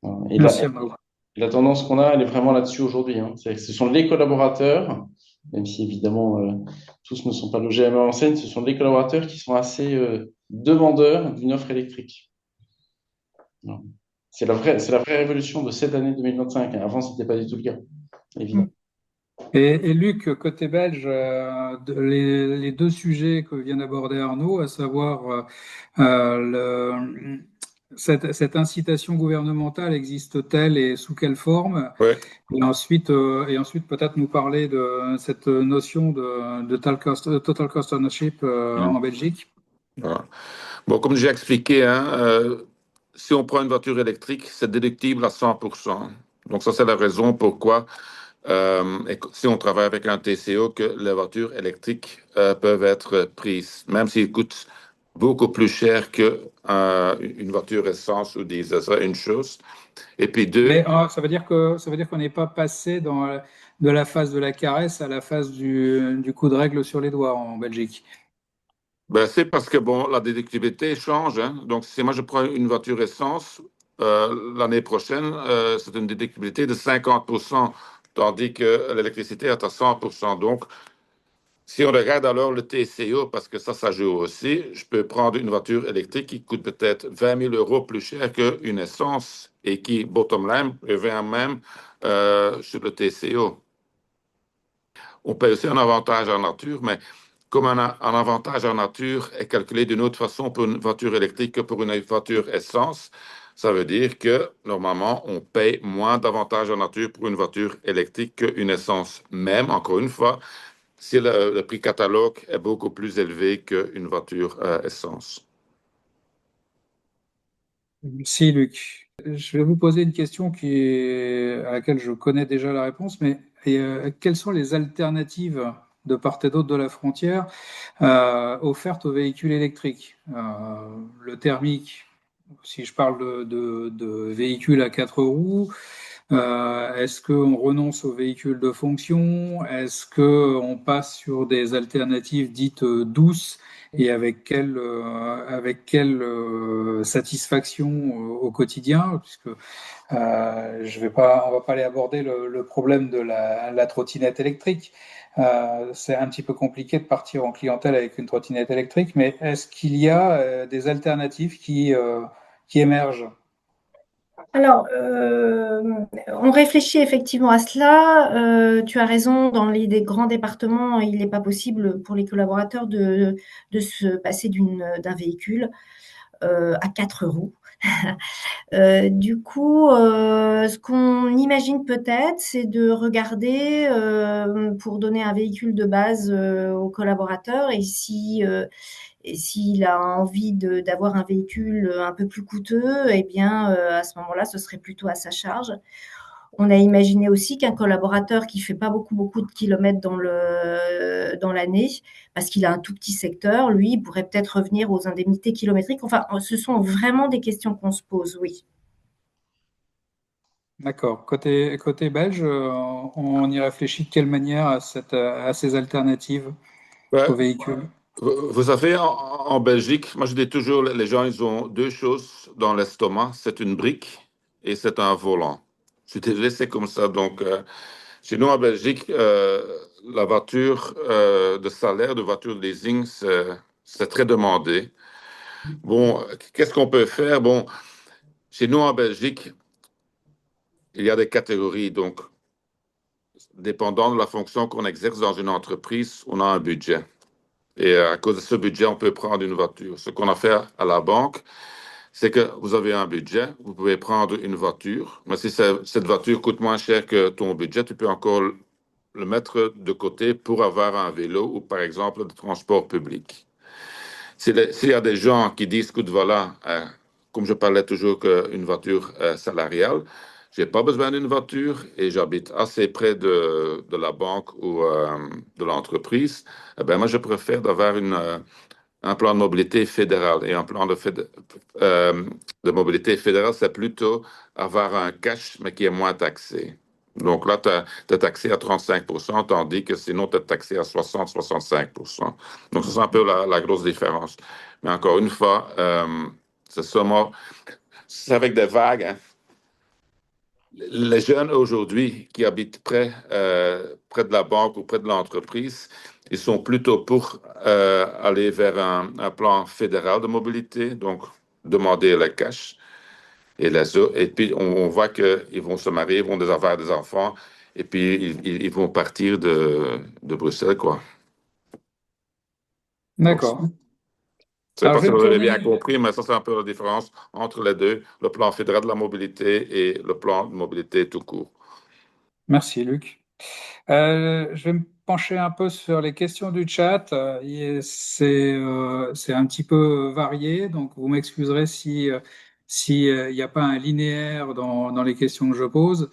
Voilà. Et Merci, Arnaud. la tendance qu'on a, elle est vraiment là-dessus aujourd'hui, hein. C'est que ce sont les collaborateurs, même si évidemment tous ne sont pas logés à la même enseigne, ce sont les collaborateurs qui sont assez demandeurs d'une offre électrique. Voilà. C'est la vraie révolution de cette année 2025, hein. Avant, ce n'était pas du tout le cas, évidemment. Et Luc, côté belge, les deux sujets que vient d'aborder Arnaud, à savoir cette incitation gouvernementale existe-t-elle et sous quelle forme? Oui. Et ensuite peut-être nous parler de cette notion de total cost ownership en Belgique. Voilà. Bon, comme j'ai expliqué, hein, si on prend une voiture électrique, c'est déductible à 100%. Donc ça, c'est la raison pourquoi, si on travaille avec un TCO, que les voitures électriques peuvent être prises, même s'ils coûtent beaucoup plus cher qu'une voiture essence ou diesel. Ça, une chose. Et puis deux, Mais ça veut dire qu'on n'est pas passé de la phase de la caresse à la phase du coup de règle sur les doigts en Belgique. ben, c'est parce que bon, la déductibilité change, hein. Donc, si moi je prends une voiture essence, l'année prochaine, c'est une déductibilité de 50%, tandis que l'électricité est à 100%. Donc, si on regarde alors le TCO, parce que ça joue aussi, je peux prendre une voiture électrique qui coûte peut-être 20 000 euros plus cher qu'une essence et qui, bottom line, revient même sur le TCO. On paye aussi un avantage en nature, mais comme un avantage en nature est calculé d'une autre façon pour une voiture électrique que pour une voiture essence, ça veut dire que normalement, on paye moins d'avantages en nature pour une voiture électrique qu'une essence. Même, encore une fois, si le prix catalogue est beaucoup plus élevé qu'une voiture essence. Si, Luc. Je vais vous poser une question à laquelle je connais déjà la réponse, mais quelles sont les alternatives de part et d'autre de la frontière offertes aux véhicules électriques? Le thermique, si je parle de véhicules à quatre roues, est-ce qu'on renonce aux véhicules de fonction? Est-ce qu'on passe sur des alternatives dites douces? Et avec quelle satisfaction au quotidien? Puisque on va pas aller aborder le problème de la trottinette électrique. C'est un petit peu compliqué de partir en clientèle avec une trottinette électrique, mais est-ce qu'il y a des alternatives qui émergent? Alors, on réfléchit effectivement à cela. Tu as raison, dans des grands départements, il n'est pas possible pour les collaborateurs de se passer d'un véhicule à quatre roues. Du coup, ce qu'on imagine peut-être, c'est de regarder pour donner un véhicule de base aux collaborateurs et s'il a envie d'avoir un véhicule un peu plus coûteux, eh bien, à ce moment-là, ce serait plutôt à sa charge. On a imaginé aussi qu'un collaborateur qui fait pas beaucoup de kilomètres dans l'année, parce qu'il a un tout petit secteur, lui, il pourrait peut-être revenir aux indemnités kilométriques. Enfin, ce sont vraiment des questions qu'on se pose, oui. D'accord. Côté belge, on y réfléchit de quelle manière à ces alternatives Ouais. aux véhicules? Vous savez, en Belgique, moi je dis toujours, les gens, ils ont deux choses dans l'estomac, c'est une brique et c'est un volant. Je suis désolé, c'est comme ça. Donc, chez nous en Belgique, la voiture de salaire, de voiture de leasing, c'est très demandé. Bon, qu'est-ce qu'on peut faire? Bon, chez nous en Belgique, il y a des catégories. Donc, dépendant de la fonction qu'on exerce dans une entreprise, on a un budget. Et à cause de ce budget, on peut prendre une voiture. Ce qu'on a fait à la banque, c'est que vous avez un budget, vous pouvez prendre une voiture, mais si cette voiture coûte moins cher que ton budget, tu peux encore le mettre de côté pour avoir un vélo ou par exemple de transport public. S'il y a des gens qui disent, écoute, voilà, comme je parlais toujours qu'une voiture salariale, j'ai pas besoin d'une voiture et j'habite assez près de la banque ou de l'entreprise, eh ben moi je préfère d'avoir un plan de mobilité fédéral. Et un plan de mobilité fédérale, c'est plutôt avoir un cash, mais qui est moins taxé. Donc là, tu es taxé à 35%, tandis que sinon, tu es taxé à 60-65%. Donc, ça, c'est un peu la grosse différence. Mais encore une fois, c'est avec des vagues, hein. Les jeunes aujourd'hui qui habitent près de la banque ou près de l'entreprise, ils sont plutôt pour aller vers un plan fédéral de mobilité, donc demander le cash. Et puis, on voit qu'ils vont se marier, ils vont avoir des enfants, et puis ils vont partir de Bruxelles, quoi. Donc, D'accord. Je ne sais Alors, pas je vais si me vous avez tourner. bien compris, mais ça, c'est un peu la différence entre les deux, le plan fédéral de la mobilité et le plan de mobilité tout court. Merci, Luc. Je vais me pencher un peu sur les questions du chat. C'est un petit peu varié, donc vous m'excuserez si il n'y a pas un linéaire dans les questions que je pose.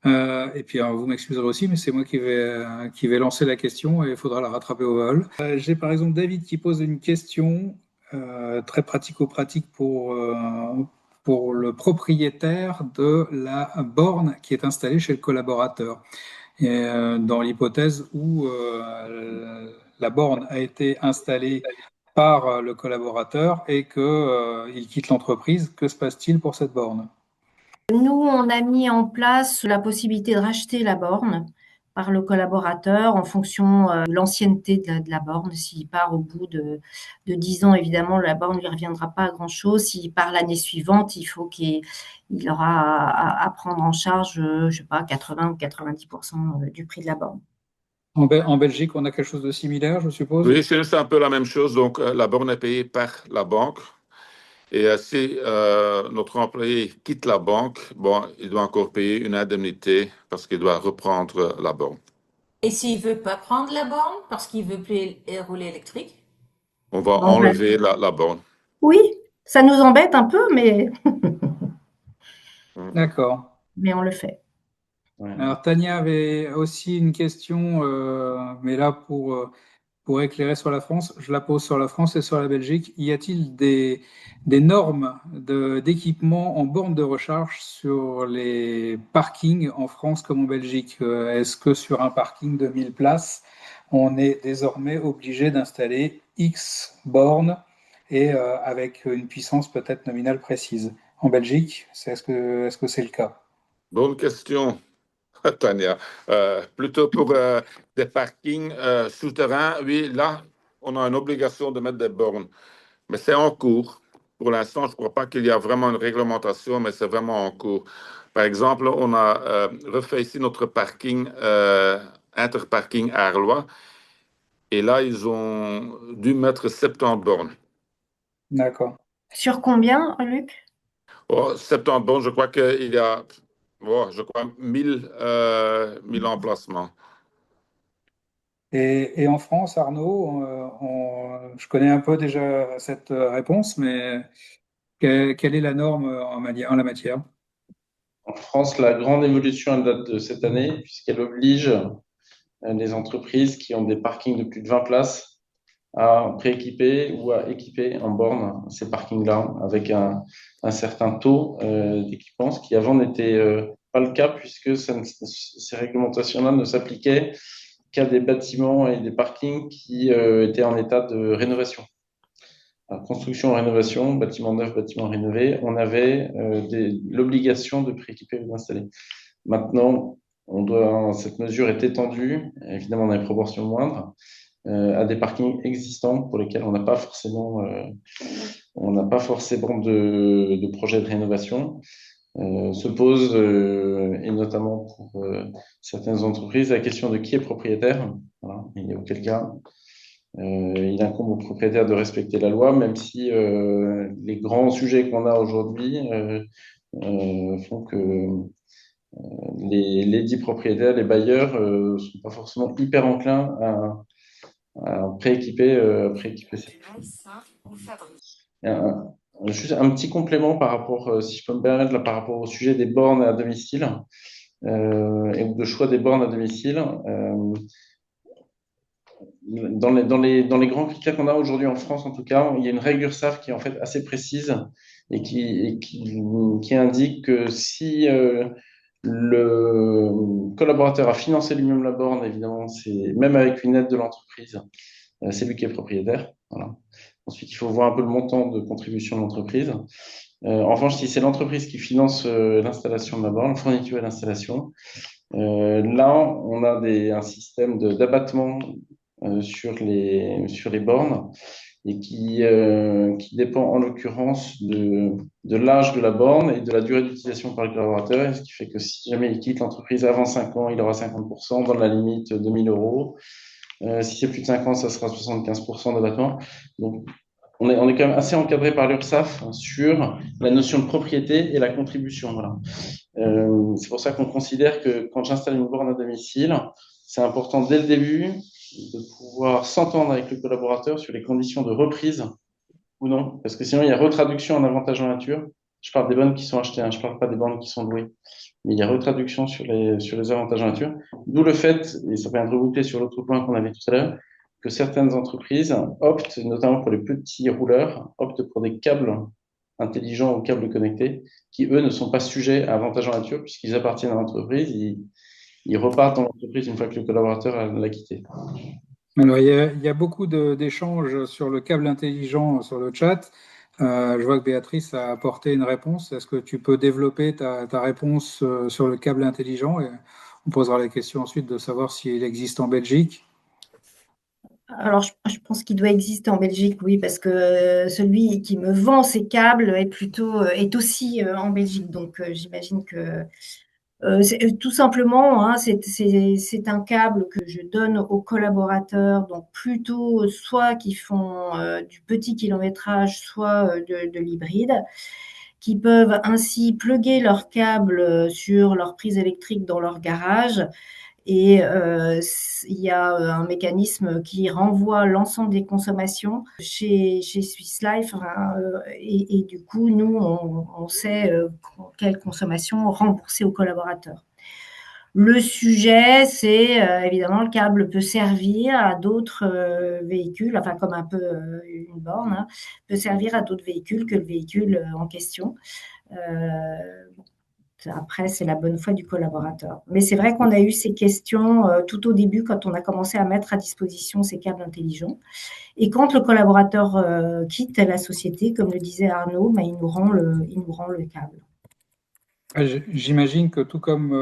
Et puis vous m'excuserez aussi, mais c'est moi qui vais lancer la question et il faudra la rattraper au vol. J'ai par exemple David qui pose une question très pratico-pratique pour le propriétaire de la borne qui est installée chez le collaborateur. Et, dans l'hypothèse où la borne a été installée par le collaborateur et que, il quitte l'entreprise, que se passe-t-il pour cette borne? Nous, on a mis en place la possibilité de racheter la borne par le collaborateur en fonction de l'ancienneté de la borne. S'il part au bout de 10 ans, évidemment, la borne ne lui reviendra pas à grand-chose. S'il part l'année suivante, il faut qu'il aura à prendre en charge, je sais pas, 80 ou 90% du prix de la borne. En Belgique, on a quelque chose de similaire, je suppose? Oui, chez nous, c'est un peu la même chose. Donc, la borne est payée par la banque. Et si notre employé quitte la banque, bon, il doit encore payer une indemnité parce qu'il doit reprendre la borne. Et s'il veut pas prendre la borne parce qu'il veut plus rouler électrique? On va Bon, ben, enlever la borne. oui, ça nous embête un peu, mais D'accord. on le fait. Ouais. Alors, Tania avait aussi une question, mais là, pour éclairer sur la France, je la pose sur la France et sur la Belgique. Y a-t-il des normes d'équipement en borne de recharge sur les parkings en France comme en Belgique? Est-ce que sur un parking de 1000 places, on est désormais obligé d'installer X bornes et avec une puissance peut-être nominale précise? En Belgique, est-ce que c'est le cas? Bonne question, Tania. Plutôt pour des parkings souterrains, oui, là, on a une obligation de mettre des bornes. Mais c'est en cours. Pour l'instant, je ne crois pas qu'il y a vraiment une réglementation, mais c'est vraiment en cours. Par exemple, on a refait ici notre parking, Interparking à Arlois, et là, ils ont dû mettre 70 bornes. D'accord. Sur combien, Luc? Oh, 70 bornes, je crois qu'il y a, oh, je crois, 1000 emplacements. Et en France, Arnaud, je connais un peu déjà cette réponse, mais quelle est la norme en la matière? En France, la grande évolution elle date de cette année, puisqu'elle oblige les entreprises qui ont des parkings de plus de 20 places à prééquiper ou à équiper en borne ces parkings-là avec un certain taux d'équipement, ce qui avant n'était pas le cas, puisque ces réglementations-là ne s'appliquaient qu'à des bâtiments et des parkings qui étaient en état de rénovation. Alors, construction, rénovation, bâtiment neuf, bâtiment rénové, on avait l'obligation de prééquiper ou d'installer. Maintenant, cette mesure est étendue, évidemment dans des proportions moindres, à des parkings existants pour lesquels on n'a pas forcément de projet de rénovation. Se pose, et notamment pour certaines entreprises, la question de qui est propriétaire. Voilà. Et auquel cas, il incombe au propriétaire de respecter la loi, même si les grands sujets qu'on a aujourd'hui font que les dits propriétaires, les bailleurs, sont pas forcément hyper enclins à prééquiper ces juste un petit complément par rapport, si je peux me permettre, là, par rapport au sujet des bornes à domicile et de choix des bornes à domicile. Dans les grands critères qu'on a aujourd'hui en France, en tout cas, il y a une règle URSSAF qui est en fait assez précise et qui indique que si le collaborateur a financé lui-même la borne, évidemment, c'est même avec une aide de l'entreprise, c'est lui qui est propriétaire. Voilà. Ensuite, il faut voir un peu le montant de contribution de l'entreprise. En revanche, si c'est l'entreprise qui finance l'installation de la borne, la fourniture et l'installation, là, on a un système d'abattement sur les bornes et qui dépend en l'occurrence de l'âge de la borne et de la durée d'utilisation par le collaborateur, ce qui fait que si jamais il quitte l'entreprise avant 5 ans, il aura 50% dans la limite de 1 000 euros. Si c'est plus de 5 ans, ça sera 75% d'abattement. Donc, on est quand même assez encadré par l'URSSAF sur la notion de propriété et la contribution. Voilà. C'est pour ça qu'on considère que quand j'installe une borne à domicile, c'est important dès le début de pouvoir s'entendre avec le collaborateur sur les conditions de reprise ou non, parce que sinon il y a retraduction en avantage en nature. Je parle des bornes qui sont achetées, hein, je ne parle pas des bornes qui sont louées, mais il y a retraduction sur les avantages en nature. D'où le fait, et ça vient de reboucler sur l'autre point qu'on avait tout à l'heure, que certaines entreprises optent, notamment pour les petits rouleurs, optent pour des câbles intelligents ou câbles connectés, qui eux ne sont pas sujets à avantage en nature puisqu'ils appartiennent à l'entreprise, ils repartent dans l'entreprise une fois que le collaborateur l'a quitté. Alors, il y a beaucoup d'échanges sur le câble intelligent sur le chat. Je vois que Béatrice a apporté une réponse. Est-ce que tu peux développer ta réponse sur le câble intelligent? Et on posera la question ensuite de savoir s'il existe en Belgique. Alors, je pense qu'il doit exister en Belgique, oui, parce que celui qui me vend ces câbles est aussi en Belgique. Donc, j'imagine que tout simplement, hein, c'est un câble que je donne aux collaborateurs, donc plutôt soit qui font du petit kilométrage, soit de l'hybride, qui peuvent ainsi plugger leur câble sur leur prise électrique dans leur garage. Et il y a un mécanisme qui renvoie l'ensemble des consommations chez Swiss Life. Hein, et du coup, nous, on sait quelle consommation rembourser aux collaborateurs. Le sujet, c'est évidemment le câble peut servir à d'autres véhicules, enfin comme un peu une borne, hein, peut servir à d'autres véhicules que le véhicule en question. Après, c'est la bonne foi du collaborateur. Mais c'est vrai qu'on a eu ces questions tout au début quand on a commencé à mettre à disposition ces câbles intelligents. Et quand le collaborateur quitte la société, comme le disait Arnaud, il nous rend le câble. J'imagine que tout comme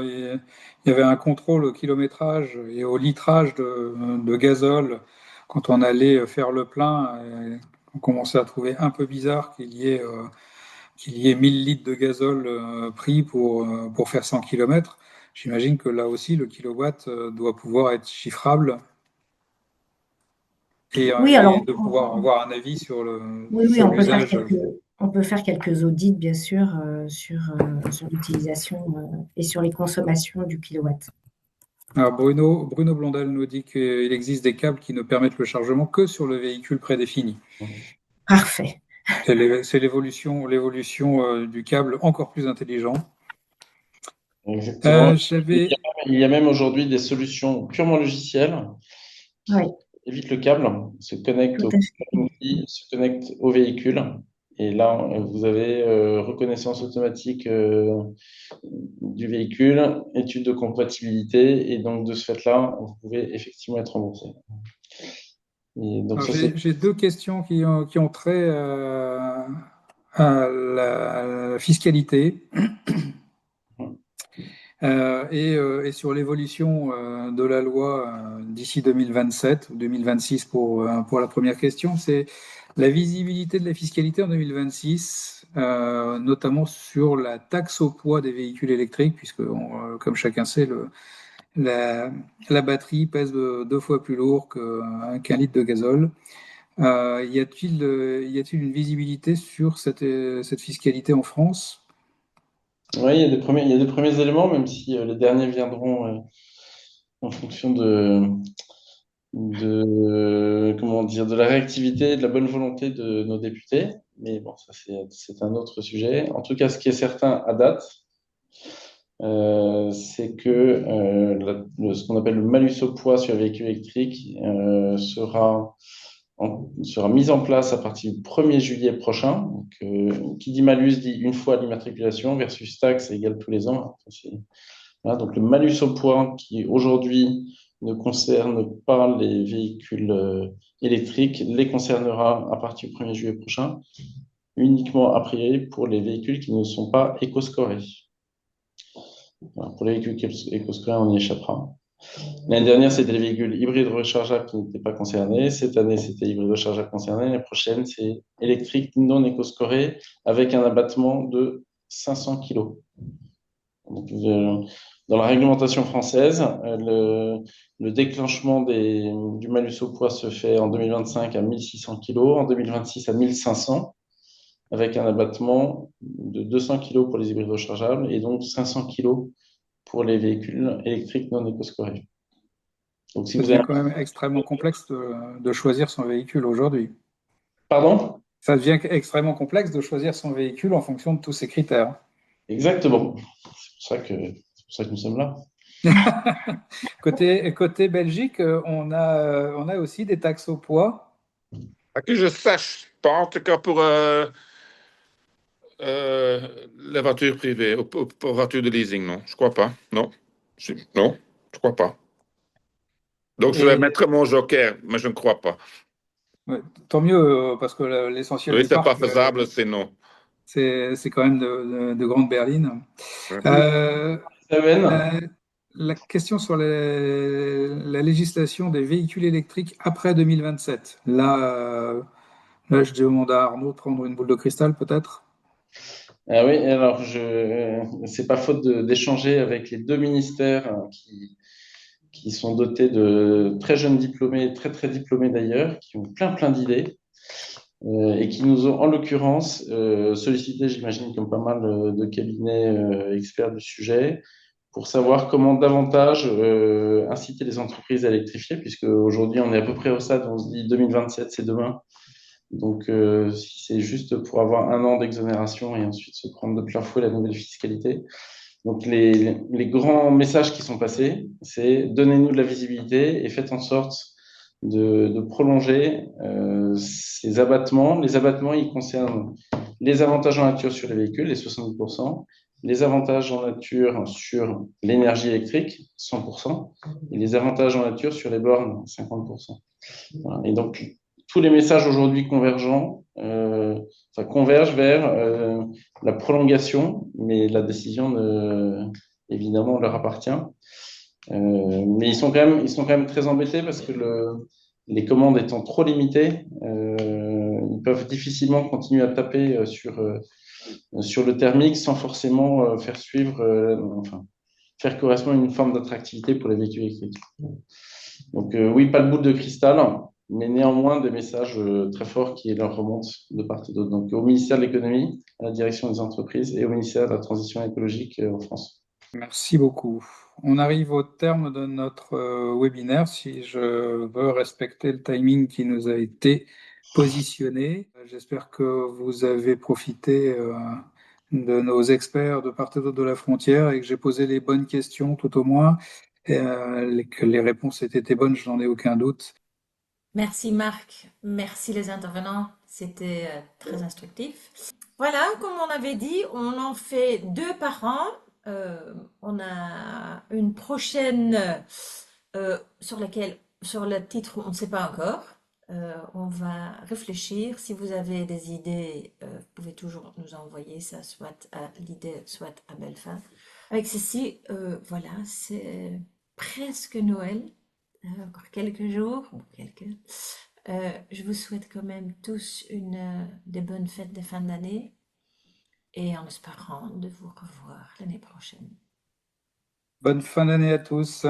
il y avait un contrôle au kilométrage et au litrage de gazole quand on allait faire le plein, on commençait à trouver un peu bizarre qu'il y ait 1000 litres de gazole pris pour faire 100 km. J'imagine que là aussi, le kilowatt doit pouvoir être chiffrable Oui, et alors, de pouvoir avoir un avis sur oui, sur l'usage. on peut faire quelques audits, bien sûr, sur l'utilisation et sur les consommations du kilowatt. Alors Bruno Blondel nous dit qu'il existe des câbles qui ne permettent le chargement que sur le véhicule prédéfini. Parfait. C'est l'évolution du câble encore plus intelligent. Exactement. J'avais Il y a même aujourd'hui des solutions purement logicielles qui Oui, évitent le câble, se connectent tout au à fait. se connectent au véhicule. Et là, vous avez reconnaissance automatique du véhicule, étude de compatibilité, et donc de ce fait-là, vous pouvez effectivement être remboursé. Et donc ça, c'est j'ai deux questions qui ont trait à la fiscalité et sur l'évolution de la loi d'ici 2027 ou 2026 pour la première question. C'est la visibilité de la fiscalité en 2026, notamment sur la taxe au poids des véhicules électriques, puisque, comme chacun sait, la batterie pèse 2 fois plus lourd qu'un litre de gazole. Y a-t-il une visibilité sur cette fiscalité en France? Oui, il y a des premiers éléments, même si les derniers viendront en fonction comment dire, de la réactivité et de la bonne volonté de nos députés. Mais bon, ça, c'est un autre sujet. En tout cas, ce qui est certain à date, c'est que ce qu'on appelle le malus au poids sur les véhicules électriques sera mis en place à partir du 1er juillet prochain. Donc, qui dit malus dit une fois l'immatriculation versus taxe égale tous les ans. Voilà, donc le malus au poids qui aujourd'hui ne concerne pas les véhicules électriques les concernera à partir du 1er juillet prochain, uniquement a priori pour les véhicules qui ne sont pas éco-scorés. Voilà, pour les véhicules éco-scorés, on y échappera. L'année dernière, c'était les véhicules hybrides rechargeables qui n'étaient pas concernés. Cette année, c'était hybrides rechargeables concernés. L'année prochaine, c'est électrique non éco-scoré avec un abattement de 500 kg. Donc, dans la réglementation française, le déclenchement du malus au poids se fait en 2025 à 1600 kg, en 2026 à 1500, avec un abattement de 200 kg pour les hybrides rechargeables et donc 500 kg pour les véhicules électriques non éco-scorés. Donc, si Ça vous avez... devient quand même extrêmement complexe de choisir son véhicule aujourd'hui. Pardon? Ça devient extrêmement complexe de choisir son véhicule en fonction de tous ces critères. Exactement. C'est pour ça que nous sommes là. Côté Belgique, on a aussi des taxes au poids. À que je sache, pas en tout cas pour les voitures privées, pour voitures de leasing, non, je crois pas. Non, non, je crois pas. Donc je vais Et mettre mon joker, mais je ne crois pas. ouais, tant mieux, parce que l'essentiel Oui, du c'est pas parc, faisable, c'est non. c'est quand même de grande berline. Mhm. Euh, Steven? la, la question sur la législation des véhicules électriques après 2027. Là, je demande à Arnaud de prendre une boule de cristal, peut-être. Ah oui, alors c'est pas faute d'échanger avec les deux ministères qui sont dotés de très jeunes diplômés, très très diplômés d'ailleurs, qui ont plein d'idées et qui nous ont en l'occurrence sollicité, j'imagine, comme pas mal de cabinets experts du sujet, pour savoir comment davantage inciter les entreprises à électrifier, puisque aujourd'hui on est à peu près au stade où on se dit 2027 c'est demain. Donc, si c'est juste pour avoir un an d'exonération et ensuite se prendre de plein fouet la nouvelle fiscalité. Donc, les grands messages qui sont passés, c'est donnez-nous de la visibilité et faites en sorte de prolonger ces abattements. Les abattements, ils concernent les avantages en nature sur les véhicules, les 70%, les avantages en nature sur l'énergie électrique, 100%, et les avantages en nature sur les bornes, 50%. Voilà. Et donc, tous les messages aujourd'hui convergents, convergent vers la prolongation, mais la décision, évidemment, leur appartient. Mais ils sont quand même très embêtés parce que les commandes étant trop limitées, ils peuvent difficilement continuer à taper sur le thermique sans forcément faire correspondre une forme d'attractivité pour les véhicules électriques. Donc oui, pas de boule de cristal, mais néanmoins des messages très forts qui leur remontent de part et d'autre. Donc au ministère de l'économie, à la direction des entreprises et au ministère de la transition écologique en France. Merci beaucoup. On arrive au terme de notre webinaire. Si je veux respecter le timing qui nous a été positionné, j'espère que vous avez profité de nos experts de part et d'autre de la frontière et que j'ai posé les bonnes questions tout au moins, et que les réponses aient été bonnes, je n'en ai aucun doute. Merci Marc, merci les intervenants, c'était très instructif. Voilà, comme on avait dit, on en fait 2 par an. On a une prochaine sur le titre, on ne sait pas encore. On va réfléchir. Si vous avez des idées, vous pouvez toujours nous envoyer ça, soit à l'idée, soit à Belfin. Avec ceci, voilà, c'est presque Noël. Encore quelques jours, bon, quelques. Je vous souhaite quand même tous des bonnes fêtes de fin d'année et en espérant de vous revoir l'année prochaine. Bonne fin d'année à tous.